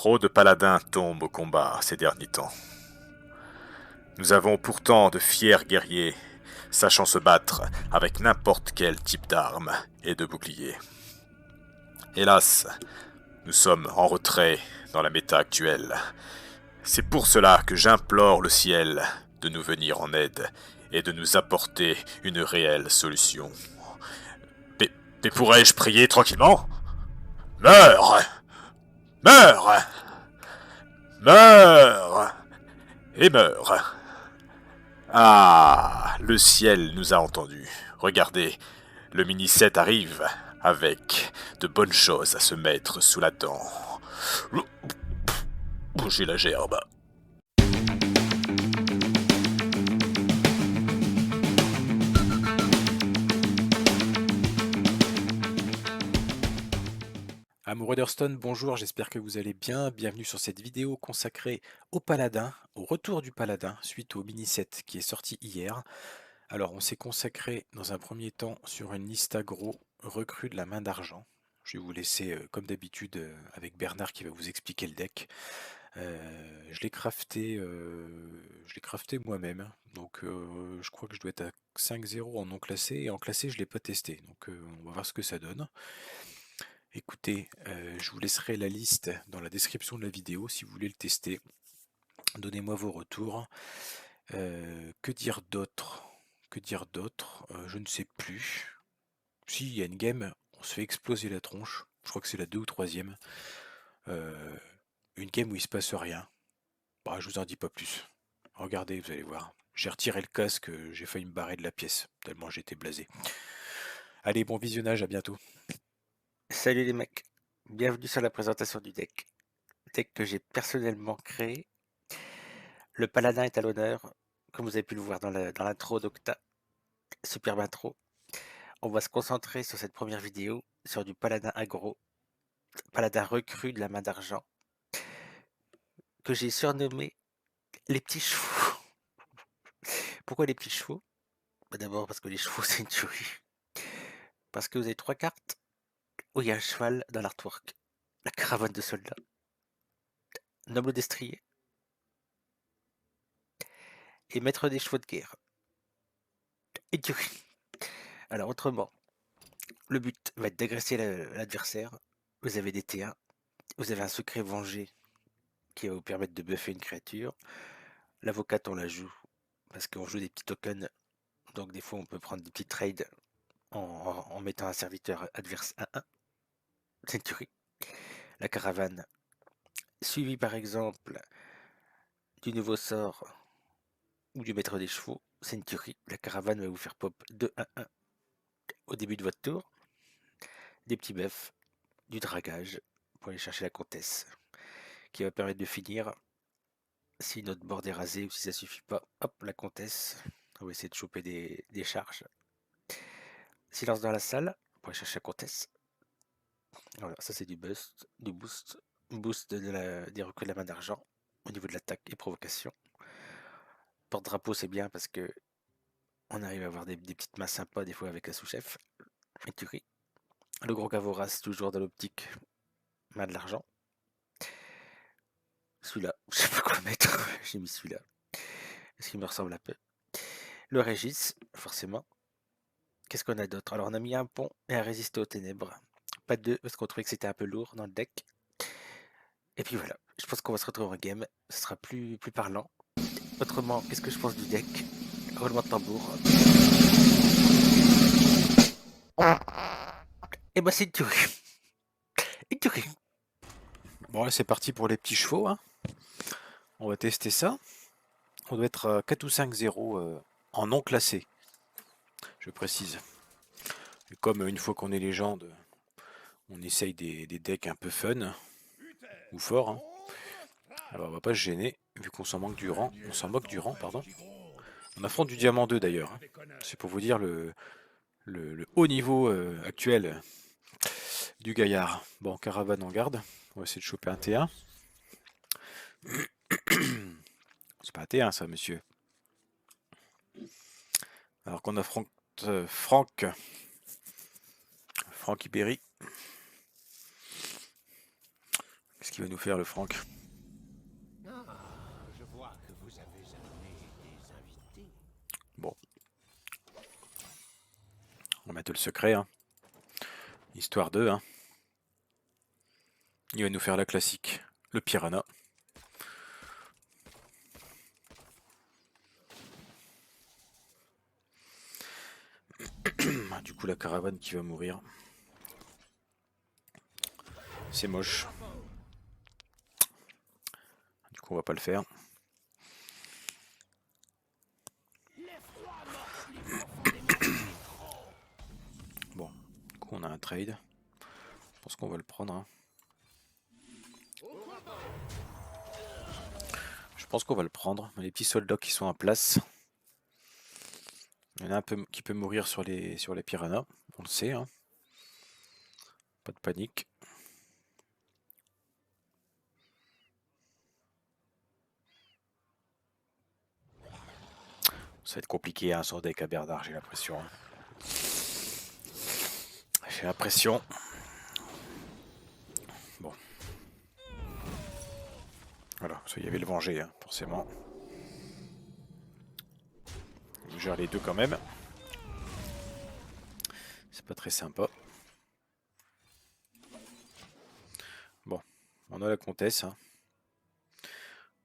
Trop de paladins tombent au combat ces derniers temps. Nous avons pourtant de fiers guerriers, sachant se battre avec n'importe quel type d'arme et de bouclier. Hélas, nous sommes en retrait dans la méta actuelle. C'est pour cela que j'implore le ciel de nous venir en aide et de nous apporter une réelle solution. Mais, mais pourrais-je prier tranquillement? Meurs! Meurs! Meurs! Et meurs! Ah, le ciel nous a entendus. Regardez, le mini-set arrive avec de bonnes choses à se mettre sous la dent. J'ai la gerbe. Amoureux d'Hearthstone, bonjour, j'espère que vous allez bien. Bienvenue sur cette vidéo consacrée au Paladin, au retour du Paladin suite au mini-set qui est sorti hier. Alors on s'est consacré dans un premier temps sur une liste aggro recrue de la main d'argent. Je vais vous laisser comme d'habitude avec Bernard qui va vous expliquer le deck. Je l'ai crafté moi-même, donc je crois que je dois être à 5-0 en non classé et en classé je ne l'ai pas testé, donc on va voir ce que ça donne. Écoutez, je vous laisserai la liste dans la description de la vidéo si vous voulez le tester. Donnez-moi vos retours. Que dire d'autre? Que dire d'autre? Je ne sais plus. Si, il y a une game, on se fait exploser la tronche. Je crois que c'est la 2 ou troisième. Euh, une game où il se passe rien. Bah, je vous en dis pas plus. Regardez, vous allez voir. J'ai retiré le casque, j'ai failli me barrer de la pièce, tellement j'étais blasé. Allez, bon visionnage, à bientôt. Salut les mecs, bienvenue sur la présentation du deck. Deck que j'ai personnellement créé. Le paladin est à l'honneur, comme vous avez pu le voir dans l'intro d'Octa. Superbe intro. On va se concentrer sur cette première vidéo, sur du paladin aggro, paladin recru de la main d'argent, que j'ai surnommé les petits chevaux. Pourquoi les petits chevaux? D'abord parce que les chevaux c'est une tuerie. Parce que vous avez 3 cartes où il y a un cheval dans l'artwork. La caravane de soldats, noble destrier et maître des chevaux de guerre. Et tuerie. Alors autrement, le but va être d'agresser l'adversaire. Vous avez des T1, vous avez un secret vengé qui va vous permettre de buffer une créature. L'avocate, on la joue parce qu'on joue des petits tokens. Donc des fois, on peut prendre des petits trades en mettant un serviteur adverse à 1. C'est une tuerie. La caravane, suivi par exemple du nouveau sort ou du maître des chevaux, c'est une tuerie. La caravane va vous faire pop 2-1-1 au début de votre tour. Des petits buffs, du dragage pour aller chercher la comtesse qui va permettre de finir. Si notre board est rasé ou si ça suffit pas, hop, la comtesse. On va essayer de choper des charges. Silence dans la salle, pour aller chercher la comtesse. Voilà, ça c'est du boost, boost des recrues de la main d'argent au niveau de l'attaque et provocation. Porte-drapeau c'est bien parce que on arrive à avoir des petites mains sympas des fois avec la sous-chef. Écurie. Le gros Gavoras toujours dans l'optique main de l'argent. Celui-là, je sais pas quoi mettre, j'ai mis celui-là. Parce qu'il me ressemble un peu. Le Régis, forcément. Qu'est-ce qu'on a d'autre? Alors on a mis un pont et un résister aux ténèbres. Pas de 2 parce qu'on trouvait que c'était un peu lourd dans le deck. Et puis voilà, je pense qu'on va se retrouver en game. Ce sera plus parlant. Autrement, qu'est-ce que je pense du deck? Roulement de tambour. Et bah c'est une tuerie. Une tuerie. Bon, là, c'est parti pour les petits chevaux, hein. On va tester ça. On doit être 4 ou 5-0 en non classé, je précise. Et comme une fois qu'on est légende, on essaye des decks un peu fun ou forts, hein. Alors on va pas se gêner, vu qu'on s'en manque du rang. On s'en moque du rang, pardon. On affronte du diamant 2 d'ailleurs, hein. C'est pour vous dire le haut niveau actuel du gaillard. Bon, caravane en garde. On va essayer de choper un T1. C'est pas un T1 ça, monsieur. Alors qu'on affronte Franck Ibéry. Qu'est-ce qu'il va nous faire le Franck? Je vois que vous avez amené des invités. Bon. On va mettre le secret, hein. Histoire de, hein. Il va nous faire la classique. Le piranha. Du coup, la caravane qui va mourir. C'est moche. Du coup, on va pas le faire. Bon, du coup, on a un trade. Je pense qu'on va le prendre, hein. Je pense qu'on va le prendre. Les petits soldats qui sont en place. Il y en a un peu qui peut mourir sur les piranhas. On le sait, hein. Pas de panique. Ça va être compliqué, hein, sur deck à Bernard, j'ai l'impression. Hein. J'ai l'impression. Bon. Voilà, ça y avait le venger, hein, forcément. On gère les deux quand même. C'est pas très sympa. Bon, on a la comtesse. Hein.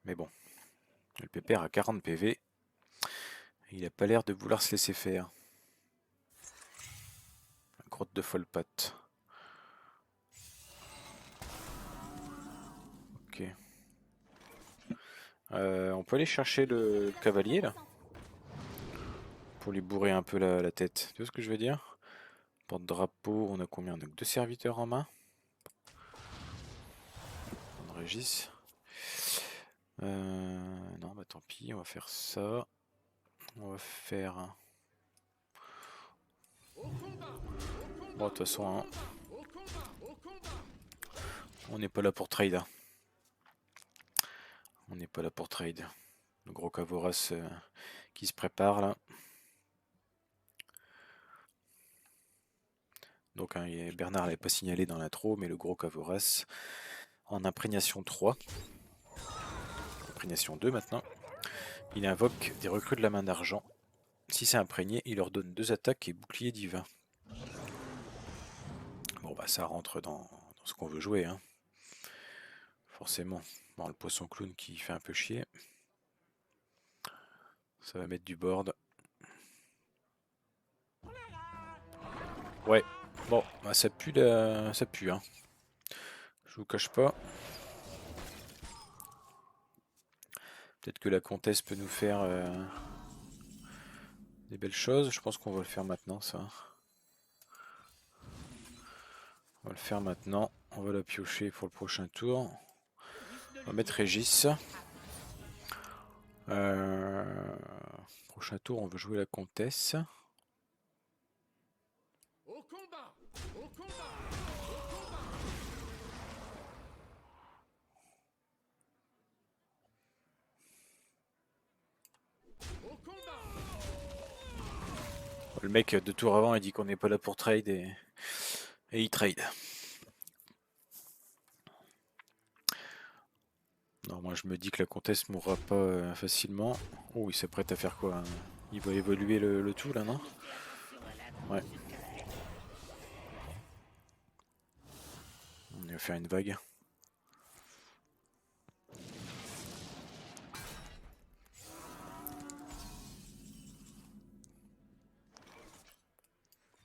Mais bon, le pépère a 40 PV. Il a pas l'air de vouloir se laisser faire. La grotte de folle patte. Ok. On peut aller chercher le cavalier là. Pour lui bourrer un peu la tête. Tu vois ce que je veux dire? Porte-drapeau, on a combien? On a que 2 serviteurs en main. On Régis. Non, bah tant pis, on va faire ça. On va faire... Bon, de toute façon, hein, on n'est pas là pour trade. Hein. On n'est pas là pour trade. Le gros Cavoras qui se prépare là. Donc hein, Bernard l'avait pas signalé dans l'intro, mais le gros Cavoras en imprégnation 3. Imprégnation 2 maintenant. Il invoque des recrues de la main d'argent. Si c'est imprégné, il leur donne 2 attaques et bouclier divin. Bon bah ça rentre dans ce qu'on veut jouer. Hein. Forcément. Bon, le poisson clown qui fait un peu chier. Ça va mettre du board. Ouais. Bon, bah ça pue ça pue, hein. Je vous cache pas. Peut-être que la comtesse peut nous faire des belles choses. Je pense qu'on va le faire maintenant, ça. On va le faire maintenant. On va la piocher pour le prochain tour. On va mettre Régis. Prochain tour, on veut jouer la comtesse. Au combat! Au combat! Au combat! Le mec, 2 tours avant, il dit qu'on n'est pas là pour trade et il trade. Non, moi je me dis que la comtesse mourra pas facilement. Oh, il s'apprête à faire quoi? Hein. Il va évoluer le tout là, non? Ouais. On va faire une vague.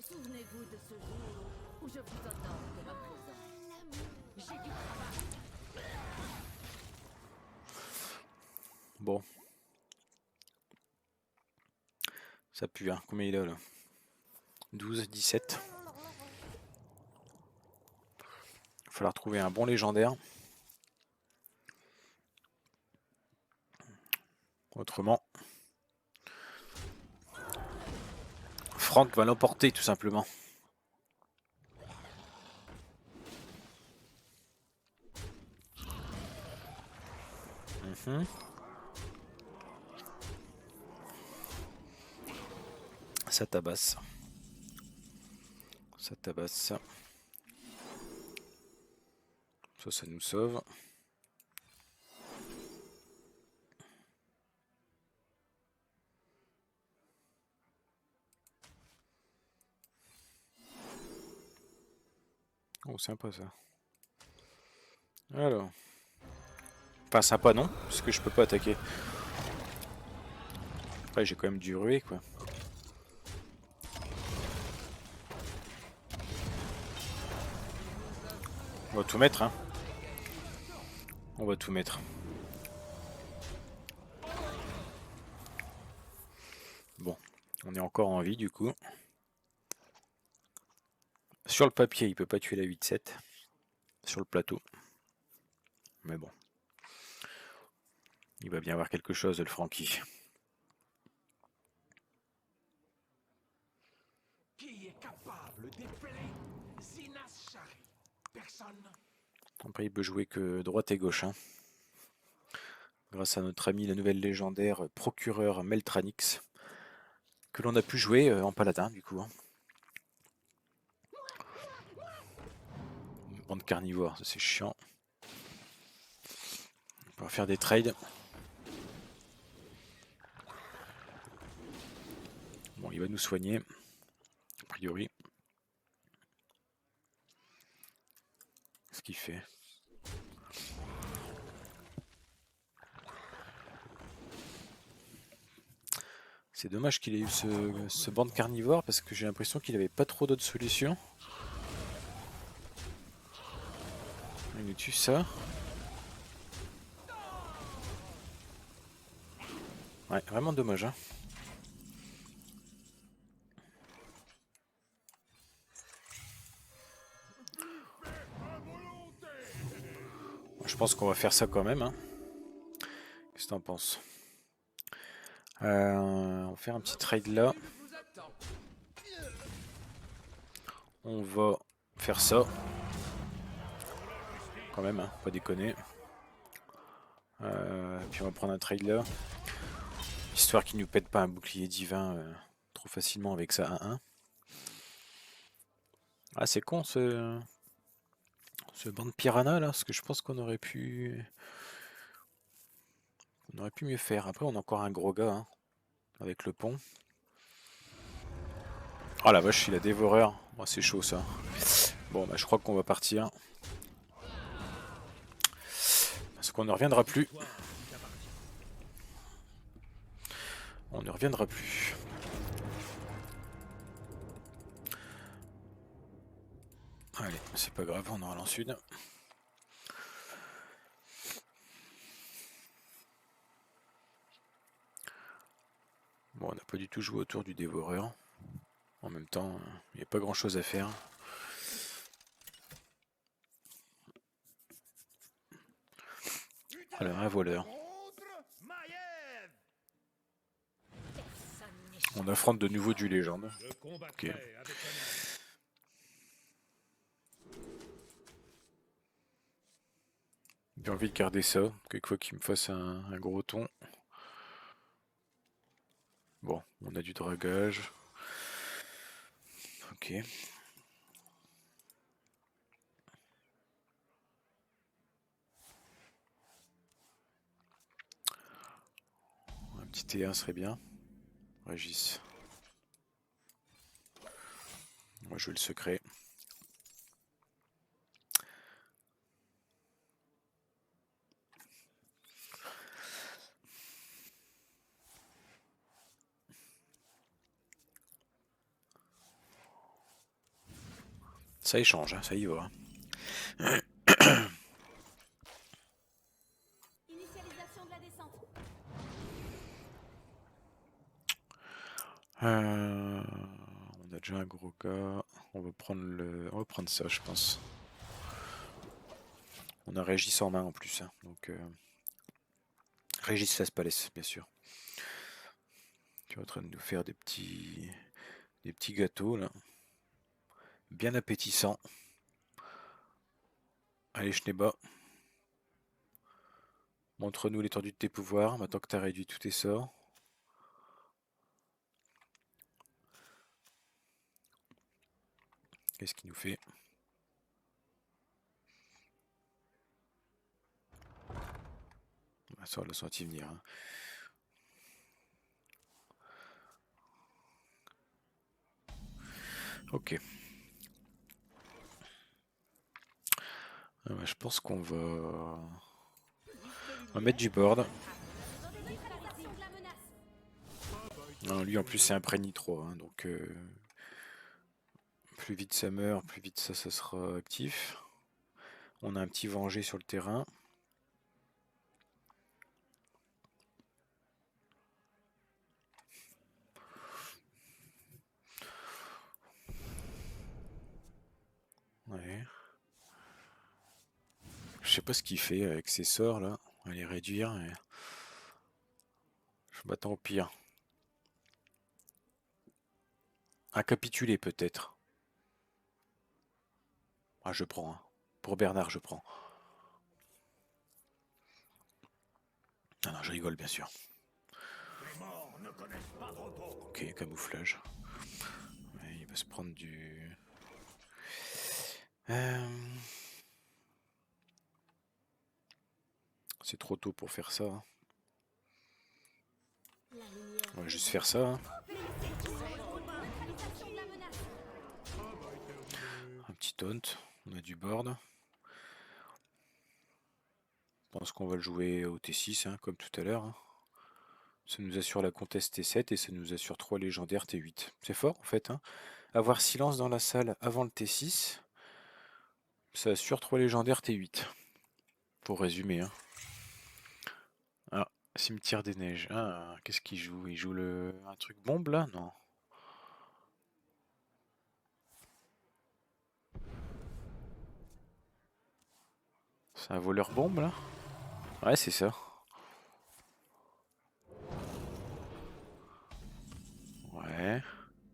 Souvenez-vous de ce jour où je vous honore de ma présence. J'ai du travail. Bon. Ça pue, hein. Combien il a là? 12, 17. Il va falloir trouver un bon légendaire. Autrement, Franck va l'emporter tout simplement. Ça tabasse. Ça tabasse. Ça nous sauve. Oh, sympa ça. Alors. Enfin, sympa non, parce que je peux pas attaquer. Après, j'ai quand même dû ruer, quoi. On va tout mettre, hein. On va tout mettre. Bon, on est encore en vie, du coup. Sur le papier, il peut pas tuer la 8-7. Sur le plateau. Mais bon. Il va bien avoir quelque chose, le Frankie. Qui est capable d'épeler Zinas Shari? Personne. Après, il peut jouer que droite et gauche, hein. Grâce à notre ami, la nouvelle légendaire procureur Meltranix, que l'on a pu jouer en paladin, du coup. Hein. Une bande carnivore, ça c'est chiant. On va faire des trades. Bon, il va nous soigner, a priori. Ce qu'il fait. C'est dommage qu'il ait eu ce bande carnivore parce que j'ai l'impression qu'il avait pas trop d'autres solutions. Il nous tue ça. Ouais, vraiment dommage. Hein. Je pense qu'on va faire ça quand même. Hein. Qu'est-ce que t'en penses? On va faire un petit trade là. On va faire ça. Quand même, hein, pas déconner. Puis on va prendre un trade là. Histoire qu'il nous pète pas un bouclier divin trop facilement avec ça 1-1. Ah c'est con ce banc de piranha là, parce que je pense qu'on aurait pu. On aurait pu mieux faire. Après on a encore un gros gars hein, avec le pont. Oh la vache, il a dévoreur. Oh, c'est chaud ça. Bon bah je crois qu'on va partir. Parce qu'on ne reviendra plus. On ne reviendra plus. Allez, c'est pas grave, on aura l'en sud. Bon, on n'a pas du tout joué autour du dévoreur. En même temps, il n'y a pas grand chose à faire. Alors, un voleur. On affronte de nouveau du légende. Ok. J'ai envie de garder ça, quelquefois qu'il me fasse un gros ton. Bon, on a du dragage. Ok. Un petit T1 serait bien. Régis. Moi je veux le secret. Ça échange, hein, ça y va. Initialisation de la descente. On a déjà un gros gars. On va prendre ça, je pense. On a Régis en main en plus, hein, donc Régis Laspalès, bien sûr. Tu es en train de nous faire des petits gâteaux là, bien appétissants. Allez, Schneba. Montre-nous l'étendue de tes pouvoirs, maintenant que tu as réduit tous tes sorts. Qu'est-ce qu'il nous fait? Ça, on l'a senti venir. Hein. Ok. Je pense qu'on va... On va mettre du board. Non, lui en plus c'est un pré-nitro, hein, donc plus vite ça meurt, plus vite ça sera actif. On a un petit vengé sur le terrain. Ouais. Je sais pas ce qu'il fait avec ses sorts là. On va les réduire. Et... je m'attends au pire. Incapitulé peut-être. Ah, je prends. Hein. Pour Bernard, je prends. Ah non, je rigole bien sûr. Ok, camouflage. Ouais, il va se prendre du... C'est trop tôt pour faire ça. Hein. On va juste faire ça. Hein. Un petit taunt. On a du board. Je pense qu'on va le jouer au T6, hein, comme tout à l'heure. Hein. Ça nous assure la conteste T7 et ça nous assure 3 légendaires T8. C'est fort en fait. Hein. Avoir silence dans la salle avant le T6, ça assure 3 légendaires T8. Pour résumer. Hein. Ah, cimetière des neiges. Ah, qu'est-ce qu'il joue? Il joue un truc bombe là? Non. C'est un voleur bombe là? Ouais, c'est ça. Ouais.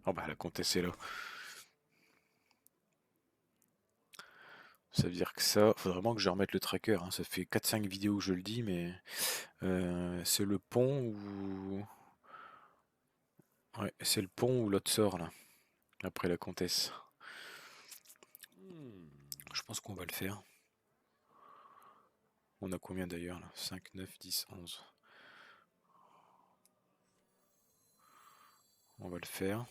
Oh bah la comtesse est là. Ça veut dire que ça, faut vraiment que je remette le tracker. Hein. Ça fait 4-5 vidéos que je le dis, mais c'est le pont ou... ouais, c'est le pont ou l'autre sort là, après la comtesse. Je pense qu'on va le faire. On a combien d'ailleurs là? 5, 9, 10, 11. On va le faire.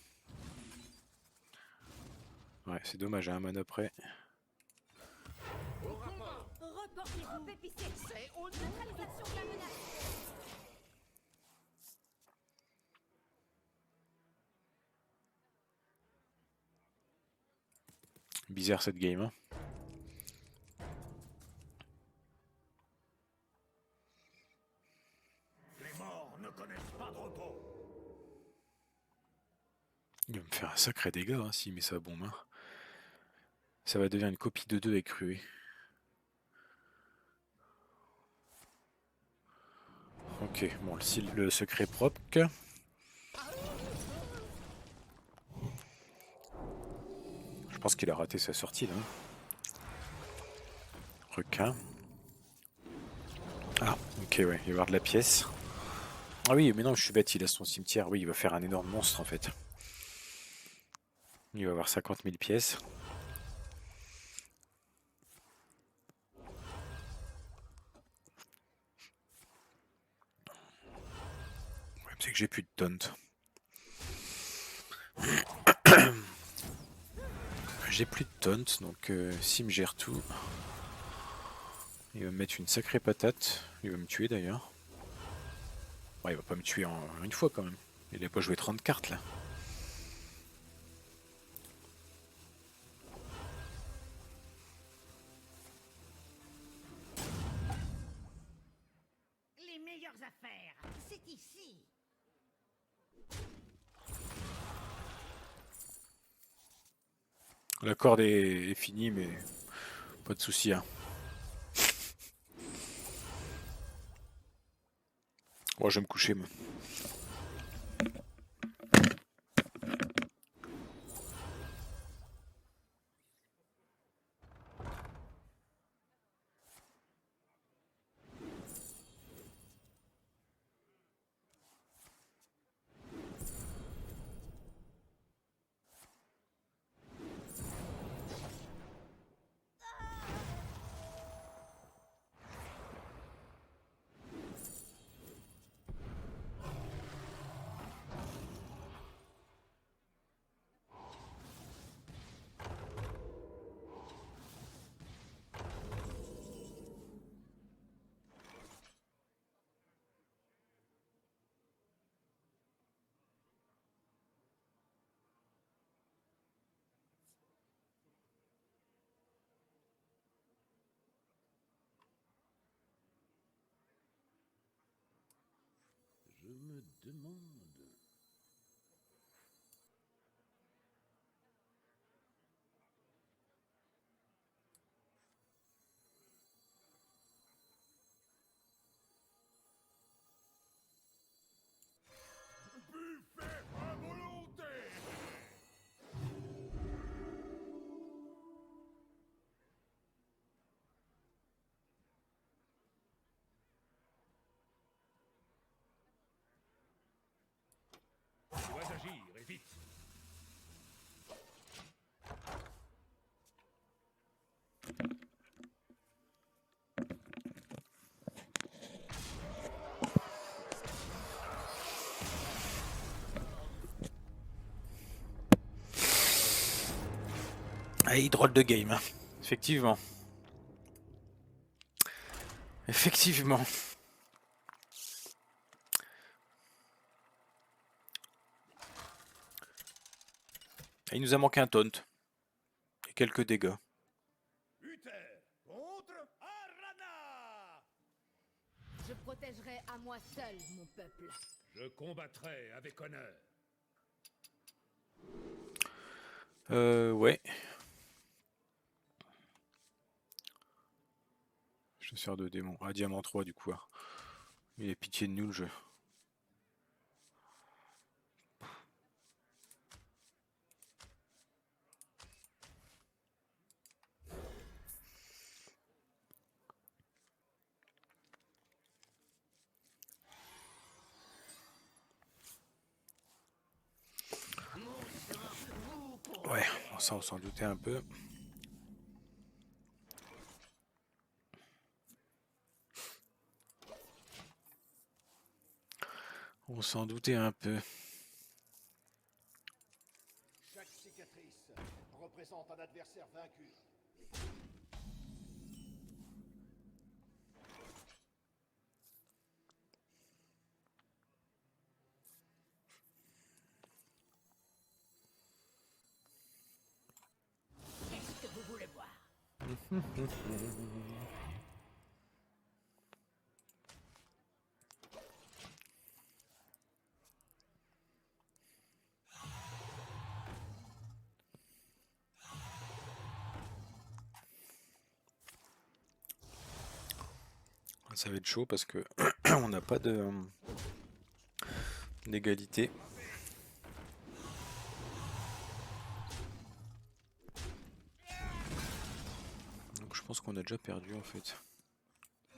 Ouais, c'est dommage, hein, un mana après. Reportez-vous, épicé. Neutralisation de la menace. Bizarre cette game. Hein. Il va me faire un sacré dégât hein, s'il met sa bombe. Hein. Ça va devenir une copie de 2 avec Rué. Ok, bon, le secret propre. Je pense qu'il a raté sa sortie là. Requin. Ah, ok, ouais, il va y avoir de la pièce. Ah oui, mais non, je suis bête, il a son cimetière. Oui, il va faire un énorme monstre en fait. Il va avoir 50 000 pièces. Le problème, c'est que j'ai plus de taunt. J'ai plus de taunt, donc Sim gère tout. Il va me mettre une sacrée patate. Il va me tuer d'ailleurs. Ouais, il va pas me tuer en une fois quand même. Il a pas joué 30 cartes là. Les meilleures affaires, c'est ici. La corde est finie, mais pas de souci. Hein. Moi, je vais me coucher. Moi. me demande. Buffet à volonté. Tu dois agir, et vite. Allez, drôle de game, hein. Effectivement. Effectivement. Et il nous a manqué un taunt. Et quelques dégâts. Uther contre Arana. Je protégerai à moi seul mon peuple. Je combattrai avec honneur. Ouais. Je vais faire de démons. Ah, diamant 3 du coup. Il a pitié de nous le jeu. Ouais, ça on s'en doutait un peu. On s'en doutait un peu. Chaque cicatrice représente un adversaire vaincu. Qu'est-ce que vous voulez voir? Ça va être chaud parce que on n'a pas de d'égalité. Donc je pense qu'on a déjà perdu en fait.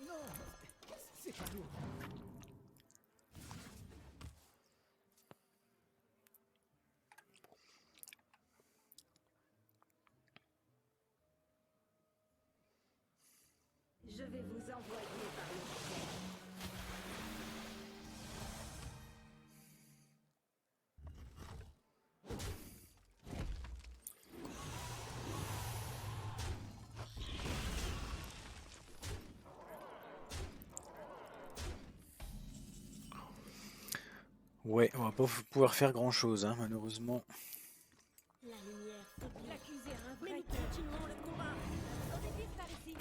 Non, c'est pas lourd. Je vais vous envoyer par le ciel. Ouais, on va pas pouvoir faire grand chose, hein, malheureusement. La lumière s'éblit. L'accusé a un vrai. Mais nous continuons le combat. On est vite par ici.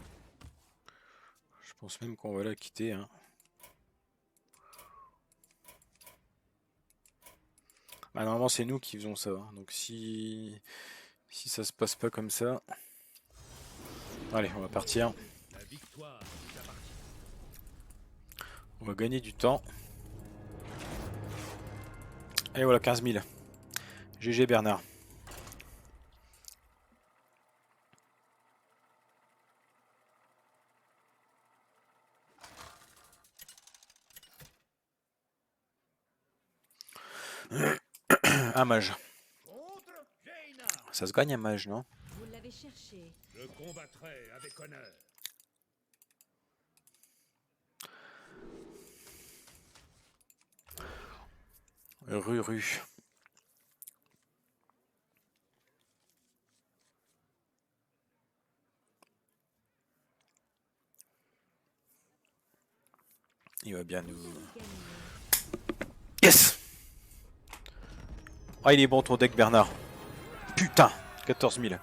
Je pense même qu'on va la quitter, hein. Bah, normalement c'est nous qui faisons ça, hein. Donc si ça se passe pas comme ça, allez, on va partir. La victoire nous appartient. On va gagner du temps. Et voilà, 15 000. GG Bernard. Un mage. Contre Jaina. Ça se gagne un mage, non? Vous l'avez cherché. Je combattrai avec honneur. Ruru. Il va bien nous... Yes! Ah, il est bon ton deck, Bernard. Putain! 14 000.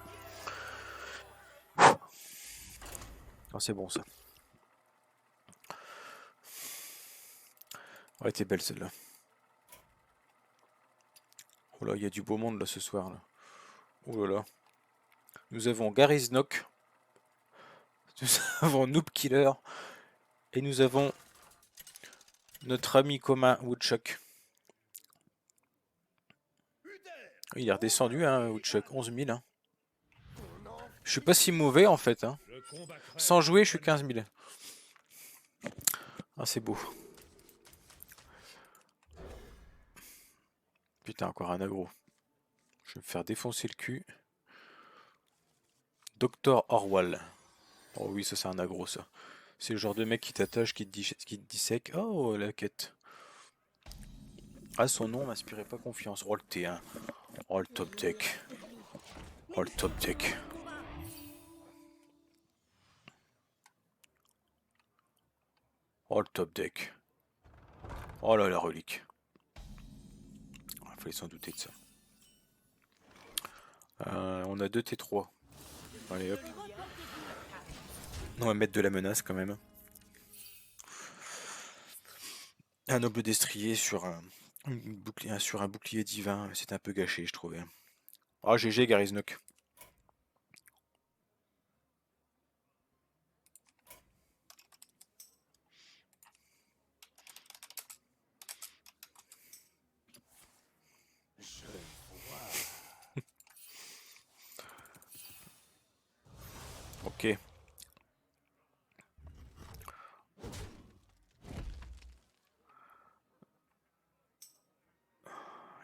Oh, c'est bon ça. Ouais, t'es belle celle-là. Oh là, il y a du beau monde là ce soir là. Oh là là. Nous avons Garyznok. Nous avons Noob Killer. Et nous avons notre ami commun Woodchuck. Il est redescendu, hein, Woodchuck, 11 000. Hein. Je suis pas si mauvais en fait. Hein. Je combattrai Sans jouer, je suis avec 15 000. Ah, c'est beau. Putain, encore un aggro. Je vais me faire défoncer le cul. Dr Orwell. Oh oui, ça c'est un aggro ça. C'est le genre de mec qui t'attache, qui te dissèque. Oh, la quête. Ah, son nom m'inspirait pas confiance. Oh, le T1. Oh, le top deck. Oh, le top deck. Oh, le top deck. Oh là, la relique. Il fallait s'en douter de ça. On a 2 T3. Allez hop. On va mettre de la menace quand même. Un noble destrier sur un bouclier divin. C'est un peu gâché, je trouvais. Ah, GG Garyznok. Ok.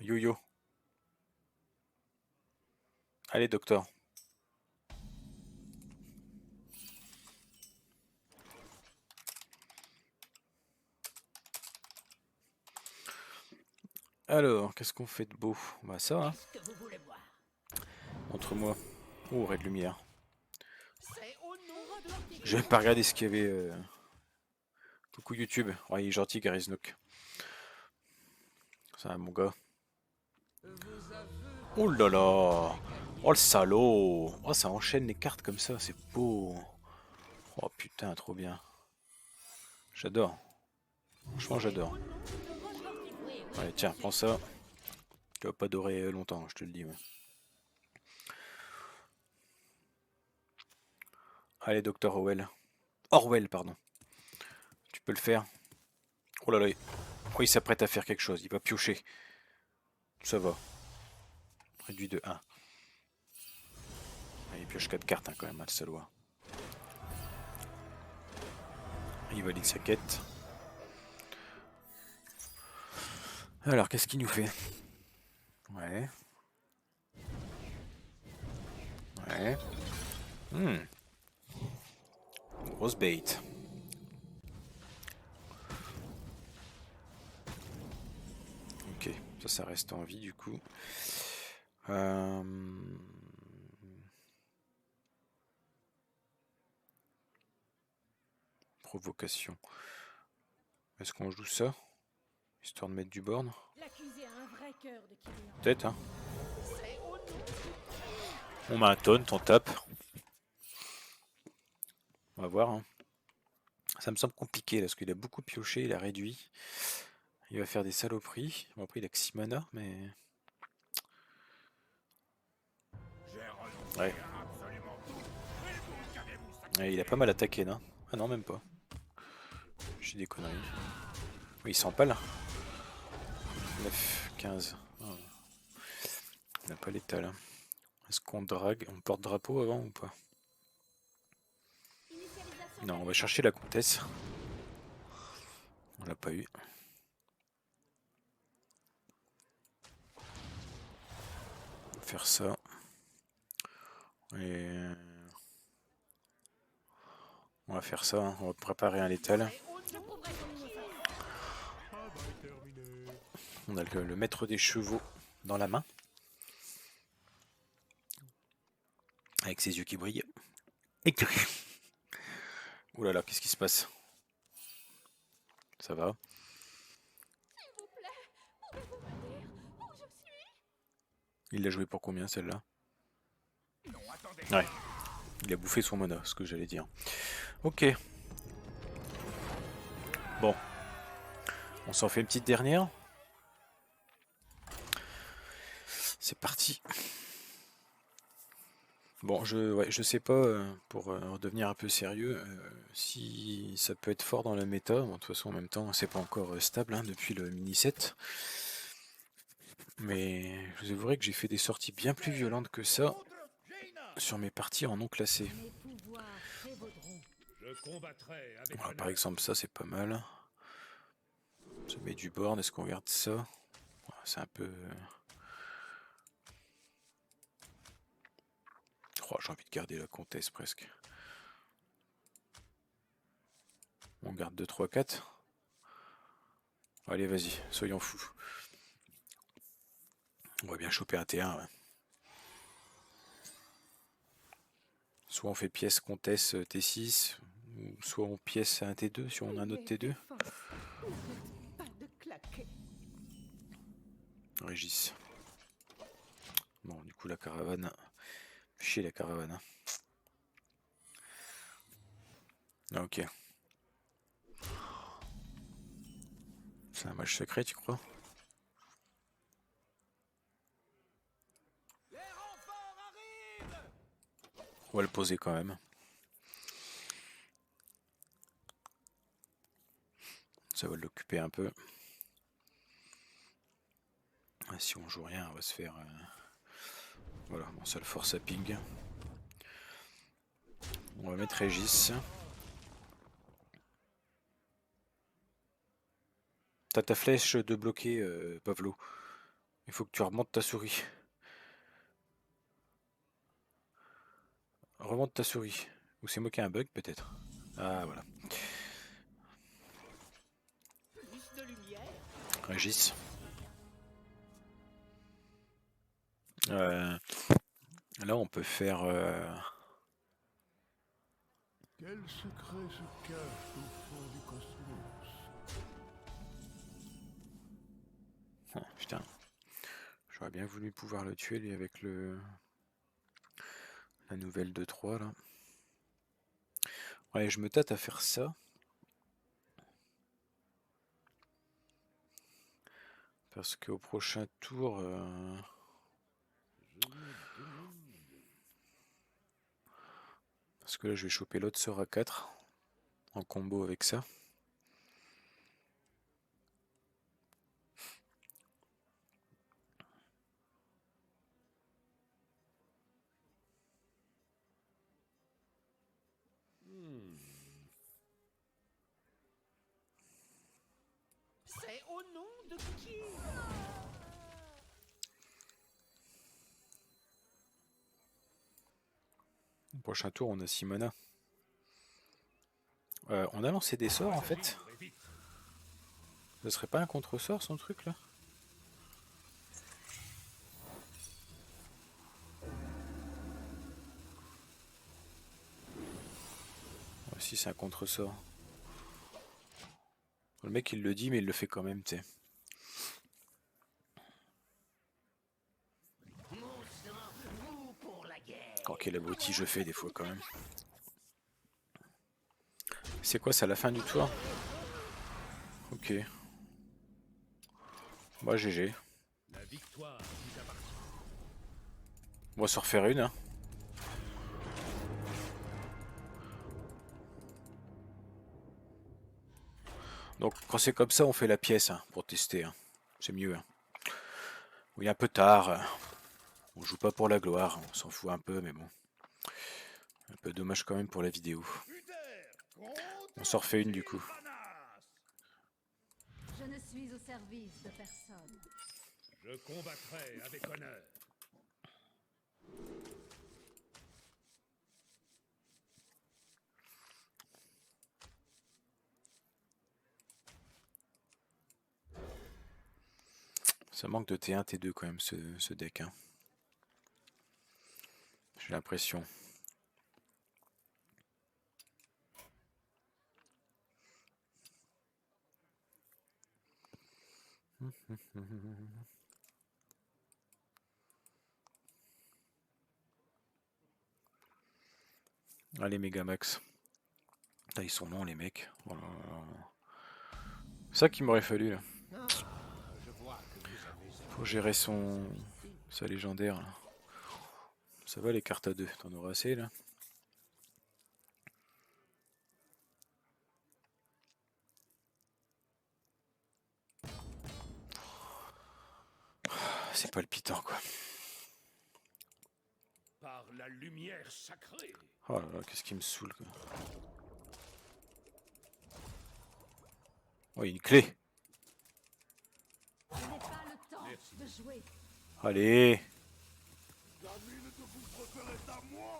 Yo-yo. Allez, docteur. Alors, qu'est-ce qu'on fait de beau? Bah ça, hein. Qu'est-ce que vous voulez boire? Montre-moi. Oh, ray de lumière. C'est au nom de l'Antiquité. Je vais pas regarder ce qu'il y avait. Coucou YouTube. Oh, il est gentil, Garyznok. Ça, mon gars. Oh là là. Oh le salaud. Oh, ça enchaîne les cartes comme ça, c'est beau. Oh putain, trop bien. J'adore. Franchement, j'adore. Allez, tiens, prends ça. Tu vas pas dorer longtemps, je te le dis. Ouais. Allez, Dr. Orwell. Orwell, pardon. Tu peux le faire. Oh là là. Oh, il s'apprête à faire quelque chose. Il va piocher. Ça va. Réduit de 1. Ah, il pioche 4 cartes hein, quand même, le salaud. Il valide sa quête. Alors, qu'est-ce qu'il nous fait? Ouais. Ouais. Grosse bait. Ok, ça reste en vie du coup. Provocation. Est-ce qu'on joue ça? Histoire de mettre du borne? L'accusé a un vrai cœur de client. Peut-être, hein. C'est au nom. On met un taunt, on tape. On va voir. Hein. Ça me semble compliqué là, parce qu'il a beaucoup pioché, il a réduit. Il va faire des saloperies. Bon, après, il a que 6 mana, mais. Ouais. Ouais, il a pas mal attaqué, non? Ah non, même pas. J'ai des conneries. Oui, il s'empale. 9, 15. Oh. Il n'a pas l'étal. Est-ce qu'on drague? On porte drapeau avant ou pas? Non, on va chercher la comtesse. On l'a pas eu. On va faire ça. Et on va faire ça. Hein. On va préparer un létal. On a le maître des chevaux dans la main. Avec ses yeux qui brillent. Et que... Ouh là là, qu'est-ce qui se passe? Ça va? S'il vous plaît, pouvez-vous me dire où je suis? Il l'a joué pour combien celle-là? Ouais. Il a bouffé son mana, ce que j'allais dire. Ok. Bon. On s'en fait une petite dernière. C'est parti. Bon, je sais pas, pour redevenir un peu sérieux, si ça peut être fort dans la méta. Bon, de toute façon, en même temps, c'est pas encore stable hein, depuis le mini set. Mais je vous avouerai que j'ai fait des sorties bien plus violentes que ça Contre Jaina. sur mes parties en non classées. Mes pouvoirs prévaudront. Je combattrai avec Voilà, par honneur. exemple, ça c'est pas mal. Ça met du board, est-ce qu'on regarde ça? Voilà, c'est un peu. Oh, j'ai envie de garder la comtesse presque. On garde 2, 3, 4. Allez, vas-y, soyons fous. On va bien choper un T1. Ouais. Soit on fait pièce comtesse T6, ou soit on pièce un T2 si on a un autre T2. Pas de claquer. Régis. Bon, du coup, la caravane. Chez la caravane. Hein. Ah, ok. C'est un match secret, tu crois? Les renforts arrivent. On va le poser quand même. Ça va l'occuper un peu. Ah, si on joue rien, on va se faire... Voilà, bon, ça le force à ping. On va mettre Régis. T'as ta flèche de bloquer, Pavlo. Il faut que tu remontes ta souris. Remonte ta souris. Ou c'est moi qui ai un bug peut-être. Ah voilà. Plus de lumière. Régis. Là on peut faire... Quel secret se cache au fond du cosmos? Oh, putain. J'aurais bien voulu pouvoir le tuer lui avec le... La nouvelle 2-3 là. Ouais, je me tâte à faire ça. Parce qu'au prochain tour... Parce que là je vais choper l'autre sort à 4. En combo avec ça. C'est au nom de qui? Au prochain tour on a 6 mana. On a lancé des sorts en fait. Et vite. Ce serait pas un contre-sort son truc là? Ouais, si c'est un contre-sort. Le mec il le dit mais il le fait quand même, tu sais. Oh quel abruti je fais des fois quand même. C'est quoi, c'est à la fin du tour? Ok. Bah GG. La victoire vous appartient. On va se refaire une. Hein. Donc quand c'est comme ça on fait la pièce hein, pour tester. Hein. C'est mieux. Hein. Oui un peu tard. On joue pas pour la gloire, on s'en fout un peu mais bon. Un peu dommage quand même pour la vidéo. On s'en refait une du coup. Je ne suis au service de personne. Je combattrai avec honneur. Ça manque de T1, T2 quand même ce deck. Hein. J'ai l'impression. Allez Megamax. Là, ils sont longs les mecs. Oh là là. C'est ça qu'il m'aurait fallu là. Je vois que vous avez Pour gérer Ça légendaire là. Ça va les cartes à 2, t'en auras assez là. C'est palpitant quoi. Par la lumière sacrée. Oh là là, qu'est-ce qui me saoule quoi. Oh, il y a une clé. Je n'ai pas le temps de jouer. Allez.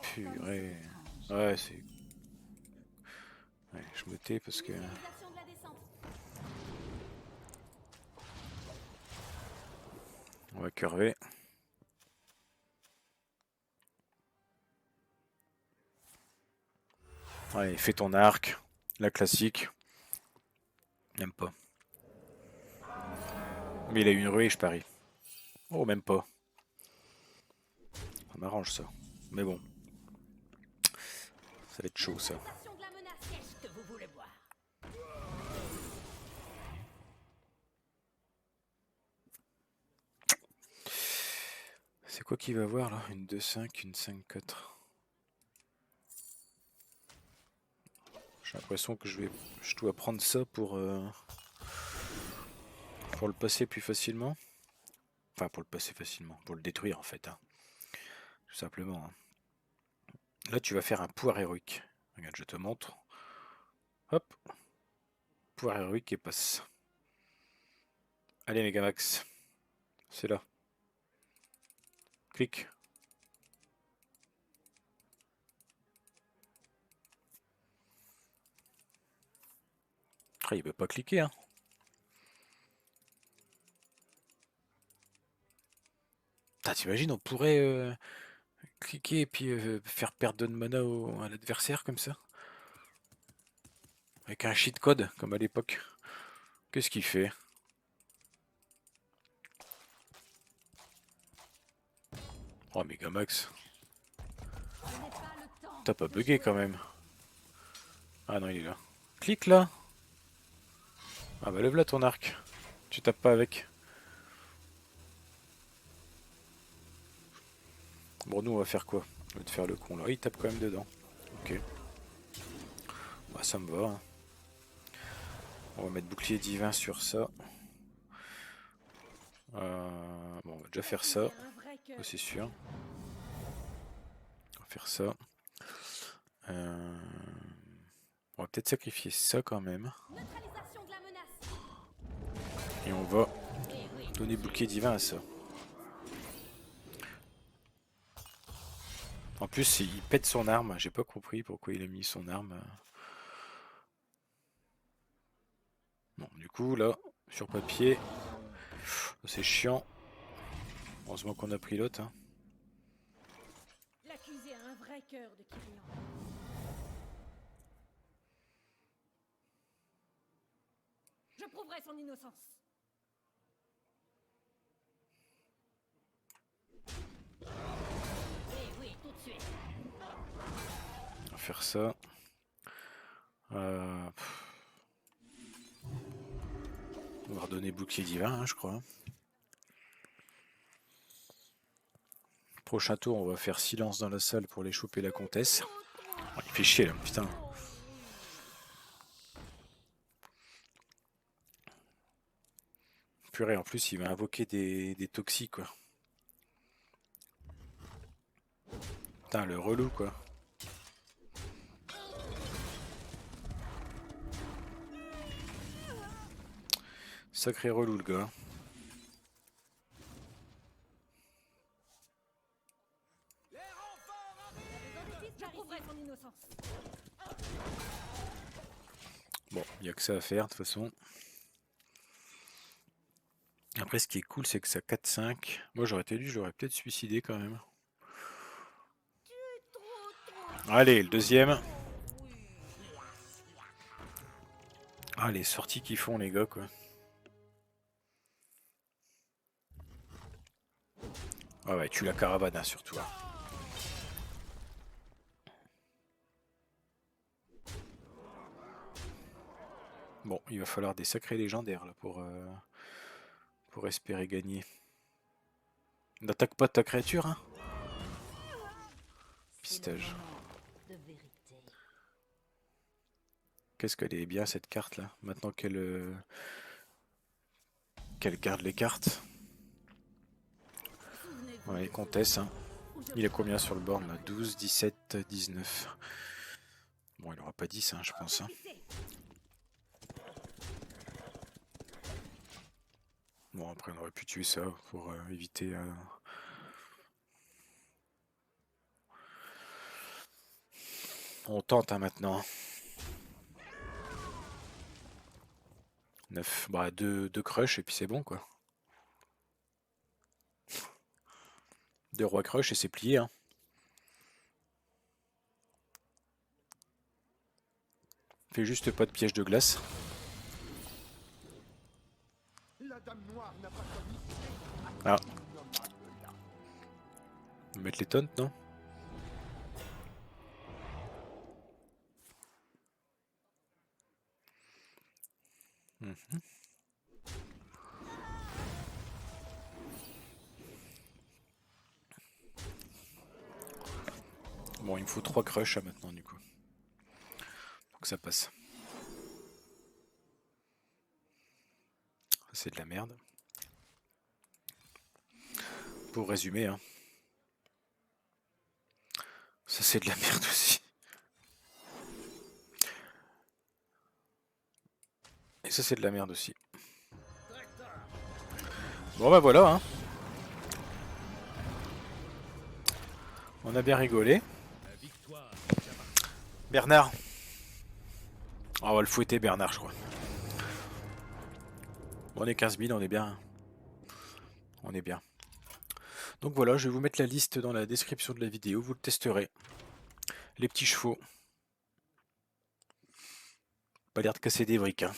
Purée. Ouais, c'est... Ouais, je me tais parce que... Utilisation de la descente. On va curver. Allez, fais ton arc. La classique. Même pas. Mais il a eu une ruée, je parie. Oh, même pas. Ça m'arrange ça. Mais bon. Ça va être chaud ça. Utilisation de la menace. Qu'est-ce que vous voulez voir? C'est quoi qu'il va avoir là? Une 2-5, une 5-4. J'ai l'impression que je dois prendre ça pour le passer plus facilement. Enfin, pour le passer facilement. Pour le détruire en fait. Hein. Tout simplement. Hein. Là, tu vas faire un pouvoir héroïque. Regarde, je te montre. Hop. Pouvoir héroïque et passe. Allez, Megamax. C'est là. Clique. Ah, il veut pas cliquer, hein. T'imagines, on pourrait cliquer et puis faire perdre de mana à l'adversaire comme ça. Avec un cheat code, comme à l'époque. Qu'est-ce qu'il fait? Oh, Megamax. Je n'ai pas le temps. T'as pas bugué quand même. Ah non, il est là. Clique là. Ah bah lève là ton arc. Tu tapes pas avec. Bon, nous on va faire quoi? On va te faire le con là. Il tape quand même dedans. Ok. Bah ça me va. Hein. On va mettre bouclier divin sur ça. Bon, on va déjà faire ça. Un vrai cœur. C'est sûr. On va faire ça. On va peut-être sacrifier ça quand même. Neutralisation de la menace. Et on va donner bouclier divin à ça. En plus, il pète son arme. J'ai pas compris pourquoi il a mis son arme. Bon, du coup, là, sur papier, c'est chiant. Heureusement qu'on a pris l'autre. Hein. L'accusé a un vrai cœur de Kyrian. Je prouverai son innocence. Oui, oui, tout de suite. On va faire ça. On va redonner bouclier divin, hein, je crois. Prochain tour, on va faire silence dans la salle pour les choper la comtesse. Oh, il fait chier là, putain. Purée, en plus, il va invoquer des toxiques, quoi. Putain, le relou, quoi. Sacré relou, le gars. Je prouverai son innocence. Bon, il n'y a que ça à faire, de toute façon. Après, ce qui est cool, c'est que ça 4-5. Moi, j'aurais été lui, je l'aurais peut-être suicidé, quand même. Allez, le deuxième. Ah, les sorties qu'ils font, les gars, quoi. Ah ouais, tue la caravane, hein, surtout. Hein. Bon, il va falloir des sacrés légendaires, là, pour espérer gagner. N'attaque pas ta créature, hein. C'est le Pistage. moment de vérité. Qu'est-ce qu'elle est bien cette carte là, maintenant qu'elle garde les cartes. Souvenez-vous Ouais, de ce comtesse, hein. où je Il a vous combien entends sur le board là? de 12, 17, 19. Bon, il aura pas 10, hein, je pense. Hein. Bon, après, on aurait pu tuer ça pour éviter. On tente hein, maintenant. 9. Bah, 2 crush et puis c'est bon quoi. 2 rois crush et c'est plié. Hein. Fais juste pas de piège de glace. La dame noire n'a pas commis. Ah. On va mettre les taunts, non? Mhm. Bon, il me faut 3 crush maintenant du coup. Donc ça passe. C'est de la merde. Pour résumer, hein. Ça c'est de la merde aussi. Et ça c'est de la merde aussi. Bon bah voilà, hein. On a bien rigolé. La victoire. Bernard. Ah, on va le fouetter Bernard je crois. Bon, on est 15 000, on est bien. On est bien. Donc voilà, je vais vous mettre la liste dans la description de la vidéo, vous le testerez. Les petits chevaux. Pas l'air de casser des briques, hein.